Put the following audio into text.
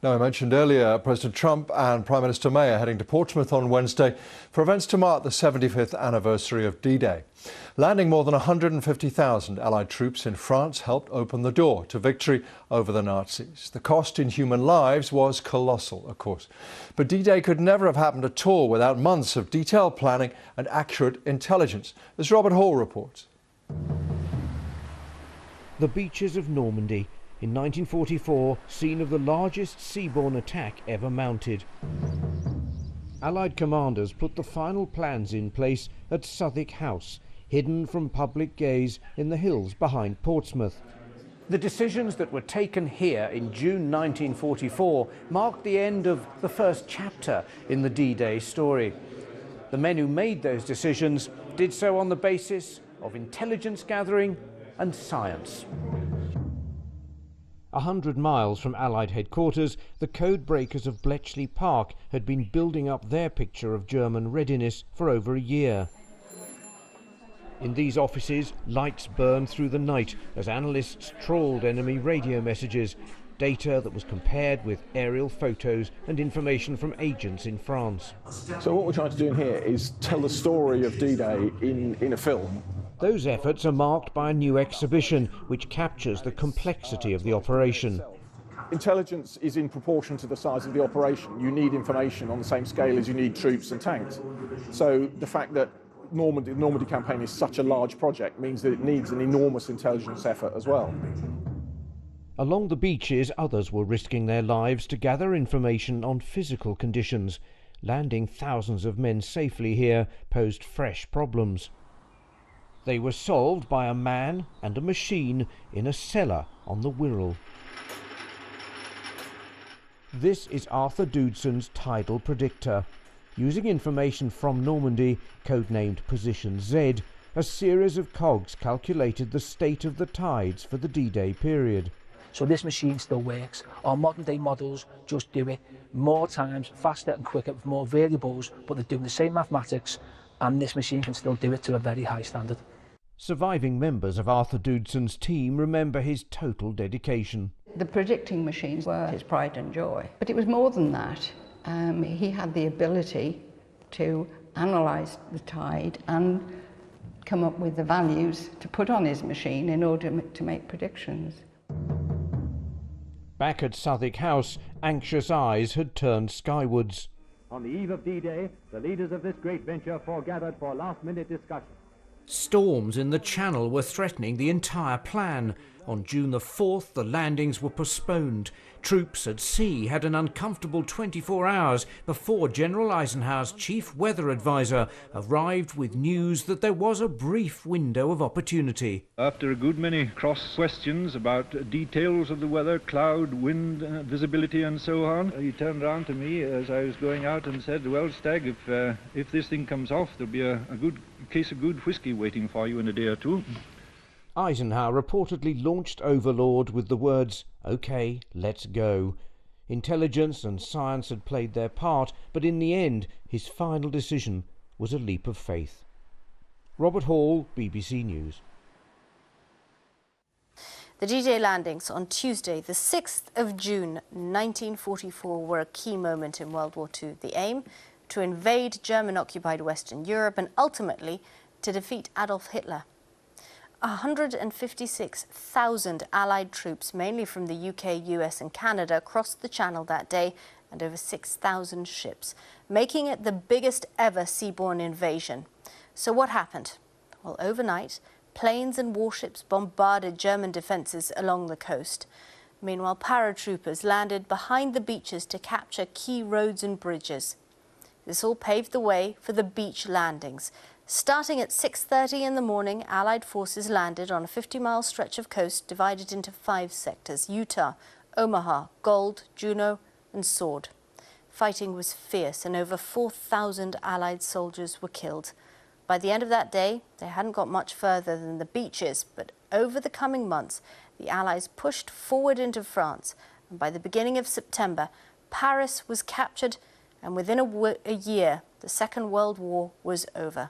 Now, I mentioned earlier, President Trump and Prime Minister May are heading to Portsmouth on Wednesday for events to mark the 75th anniversary of D-Day. Landing more than 150,000 Allied troops in France helped open the door to victory over the Nazis. The cost in human lives was colossal, of course. But D-Day could never have happened at all without months of detailed planning and accurate intelligence, as Robert Hall reports. The beaches of Normandy. In 1944, scene of the largest seaborne attack ever mounted. Allied commanders put the final plans in place at Southwick House, hidden from public gaze in the hills behind Portsmouth. The decisions that were taken here in June 1944 marked the end of the first chapter in the D-Day story. The men who made those decisions did so on the basis of intelligence gathering and science. 100 miles from Allied headquarters, the code breakers of Bletchley Park had been building up their picture of German readiness for over a year. In these offices, lights burned through the night as analysts trawled enemy radio messages, data that was compared with aerial photos and information from agents in France. So what we're trying to do in here is tell the story of D-Day in a film. Those efforts are marked by a new exhibition which captures the complexity of the operation. Intelligence is in proportion to the size of the operation. You need information on the same scale as you need troops and tanks. So the fact that the Normandy campaign is such a large project means that it needs an enormous intelligence effort as well. Along the beaches, others were risking their lives to gather information on physical conditions. Landing thousands of men safely here posed fresh problems. They were solved by a man and a machine in a cellar on the Wirral. This is Arthur Doodson's tidal predictor. Using information from Normandy, codenamed Position Z, a series of cogs calculated the state of the tides for the D-Day period. So this machine still works. Our modern day models just do it more times, faster and quicker, with more variables, but they're doing the same mathematics, and this machine can still do it to a very high standard. Surviving members of Arthur Doodson's team remember his total dedication. The predicting machines were his pride and joy, but it was more than that. He had the ability to analyse the tide and come up with the values to put on his machine in order to make predictions. Back at Southwick House, anxious eyes had turned skywards. On the eve of D-Day, the leaders of this great venture foregathered for last-minute discussion. Storms in the Channel were threatening the entire plan. On June the 4th, the landings were postponed. Troops at sea had an uncomfortable 24 hours before General Eisenhower's chief weather advisor arrived with news that there was a brief window of opportunity. After a good many cross questions about details of the weather, cloud, wind, visibility and so on, he turned round to me as I was going out and said, "Well, Stagg, if this thing comes off, there'll be a good case of good whiskey waiting for you in a day or two." Eisenhower reportedly launched Overlord with the words, "OK, let's go." Intelligence and science had played their part, but in the end, his final decision was a leap of faith. Robert Hall, BBC News. The D-Day landings on Tuesday, the 6th of June 1944, were a key moment in World War II. The aim? To invade German-occupied Western Europe and ultimately to defeat Adolf Hitler. 156,000 Allied troops, mainly from the UK, US and Canada, crossed the Channel that day, and over 6,000 ships, making it the biggest ever seaborne invasion. So what happened? Well, overnight, planes and warships bombarded German defences along the coast. Meanwhile, paratroopers landed behind the beaches to capture key roads and bridges. This all paved the way for the beach landings. Starting at 6:30 in the morning, Allied forces landed on a 50-mile stretch of coast divided into 5 sectors: Utah, Omaha, Gold, Juneau and Sword. Fighting was fierce and over 4,000 Allied soldiers were killed. By the end of that day, they hadn't got much further than the beaches, but over the coming months, the Allies pushed forward into France, and by the beginning of September, Paris was captured, and within a year, the Second World War was over.